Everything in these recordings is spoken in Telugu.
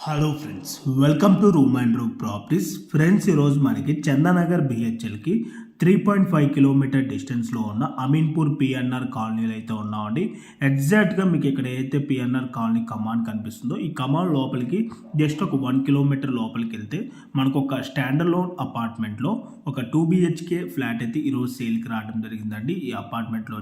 Hello friends, welcome to room and room properties. Friends, ఈరోజు మనకి చందానగర్ బిహెచ్ఎల్కి 3.5 కిలోమీటర్ డిస్టెన్స్లో ఉన్న అమీన్పూర్ పిఎన్ఆర్ కాలనీలో అయితే ఉన్నామండి. ఎగ్జాక్ట్గా మీకు ఇక్కడ ఏదైతే పిఎన్ఆర్ కాలనీ కమాండ్ కనిపిస్తుందో ఈ కమాండ్ లోపలికి జస్ట్ ఒక 1 కిలోమీటర్ లోపలికి వెళ్తే మనకు ఒక స్టాండర్డ్ లోన్ అపార్ట్మెంట్లో ఒక 2 BHK ఫ్లాట్ అయితే ఈరోజు సేల్కి రావడం జరిగిందండి. ఈ అపార్ట్మెంట్లో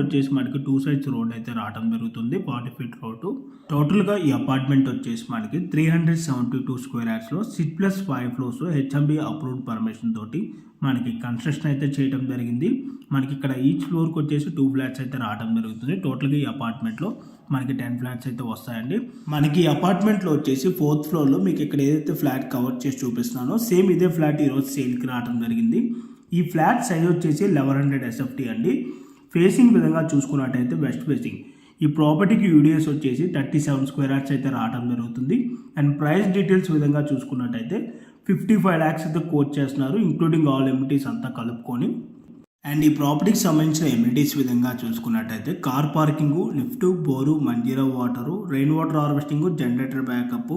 వచ్చేసి మనకి 2 సైడ్స్ రోడ్ అయితే రావడం జరుగుతుంది. 40 feet రోడ్డు. టోటల్గా ఈ అపార్ట్మెంట్ వచ్చేసి మనకి 372 స్క్వేర్ యార్డ్స్లో 6+5 ఫ్లోర్స్ HMB అప్రూవ్డ్ పర్మిషన్ తోటి మనకి కన్స్ట్రక్షన్ అయితే చేయడం జరిగింది. మనకి ఇక్కడ ఈచ్ ఫ్లోర్కి వచ్చేసి 2 ఫ్లాట్స్ అయితే రావడం జరుగుతుంది. టోటల్గా ఈ అపార్ట్మెంట్లో మనకి 10 ఫ్లాట్స్ అయితే వస్తాయండి. మనకి ఈ అపార్ట్మెంట్లో వచ్చేసి 4th ఫ్లోర్లో మీకు ఇక్కడ ఏదైతే ఫ్లాట్ కవర్ చేసి చూపిస్తున్నానో సేమ్ ఇదే ఫ్లాట్ ఈరోజు సేల్కి రావడం జరిగింది. ఈ ఫ్లాట్ సైజ్ వచ్చేసి 1100 SFT అండి. ఫేసింగ్ విధంగా చూసుకున్నట్టయితే వెస్ట్ ఫేసింగ్. ఈ ప్రాపర్టీకి యూడిఎస్ వచ్చేసి 37 స్క్వేర్ యార్డ్స్ అయితే రావడం జరుగుతుంది. అండ్ ప్రైస్ డీటెయిల్స్ విధంగా చూసుకున్నట్టయితే 55 lakhs అయితే కోట్ చేస్తున్నారు, ఇంక్లూడింగ్ ఆల్ ఎమ్యూనిటీస్ అంతా కలుపుకొని. అండ్ ఈ ప్రాపర్టీకి సంబంధించిన ఎమ్యూనిటీస్ విధంగా చూసుకున్నట్టయితే car parking, lift, bore, Manjira water, rain water harvesting, generator backup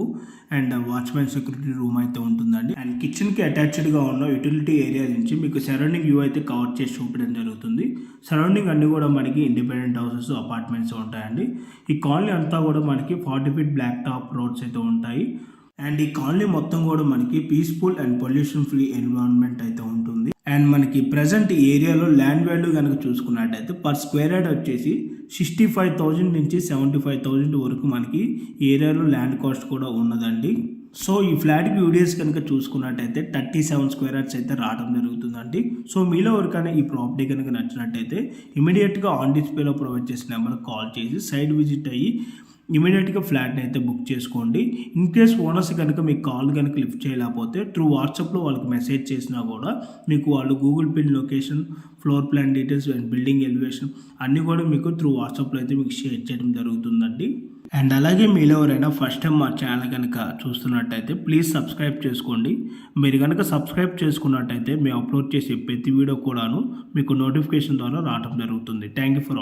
and watchman security room అయితే ఉంటుందండి. అండ్ కిచెన్కి అటాచ్డ్గా ఉన్న యూటిలిటీ ఏరియా నుంచి మీకు సరౌండింగ్ వ్యూ అయితే కవర్ చేసి చూపించడం జరుగుతుంది. సరౌండింగ్ అన్నీ కూడా మనకి ఇండిపెండెంట్ హౌసెస్, అపార్ట్మెంట్స్ ఉంటాయండి. ఈ కాలనీ అంతా కూడా మనకి 40 feet బ్లాక్ టాప్ రోడ్స్ అయితే ఉంటాయి. అండ్ ఈ కాలనీ మొత్తం కూడా మనకి peaceful and pollution free environment అయితే ఉంటుంది. అండ్ మనకి ప్రజెంట్ ఏరియాలో ల్యాండ్ వాల్యూ కనుక చూసుకున్నట్టయితే పర్ స్క్వేర్ యార్డ్ వచ్చేసి 65,000 నుంచి 75,000 వరకు మనకి ఏరియాలో ల్యాండ్ కాస్ట్ కూడా ఉన్నదండి. సో ఈ ఫ్లాట్కి యూడిఎస్ కనుక చూసుకున్నట్టయితే 37 స్క్వేర్ యార్డ్స్ అయితే రావడం జరుగుతుందండి. సో మీలో ఎవరికైనా ఈ ప్రాపర్టీ కనుక నచ్చినట్టయితే ఇమీడియట్గా ఆన్ డిస్ప్లేలో ప్రొవైడ్ చేసిన నెంబర్కి కాల్ చేసి సైట్ విజిట్ అయ్యి ఇమీడియట్గా ఫ్లాట్ని అయితే బుక్ చేసుకోండి. ఇన్ కేస్ ఓనర్స్ కనుక మీకు కాల్ కనుక లిఫ్ట్ చేయలేకపోతే త్రూ వాట్సాప్లో వాళ్ళకి మెసేజ్ చేసినా కూడా మీకు వాళ్ళు Google pin location, floor plan details and building elevation అన్నీ కూడా మీకు త్రూ వాట్సాప్లో అయితే మీకు షేర్ చేయడం జరుగుతుందండి. అండ్ అలాగే మీలో ఎవరైనా ఫస్ట్ టైం మా ఛానల్ కనుక చూస్తున్నట్టయితే ప్లీజ్ సబ్స్క్రైబ్ చేసుకోండి. మీరు కనుక సబ్స్క్రైబ్ చేసుకున్నట్టయితే మేము అప్లోడ్ చేసే ప్రతి వీడియో కూడాను మీకు నోటిఫికేషన్ ద్వారా రావడం జరుగుతుంది. Thank you for all.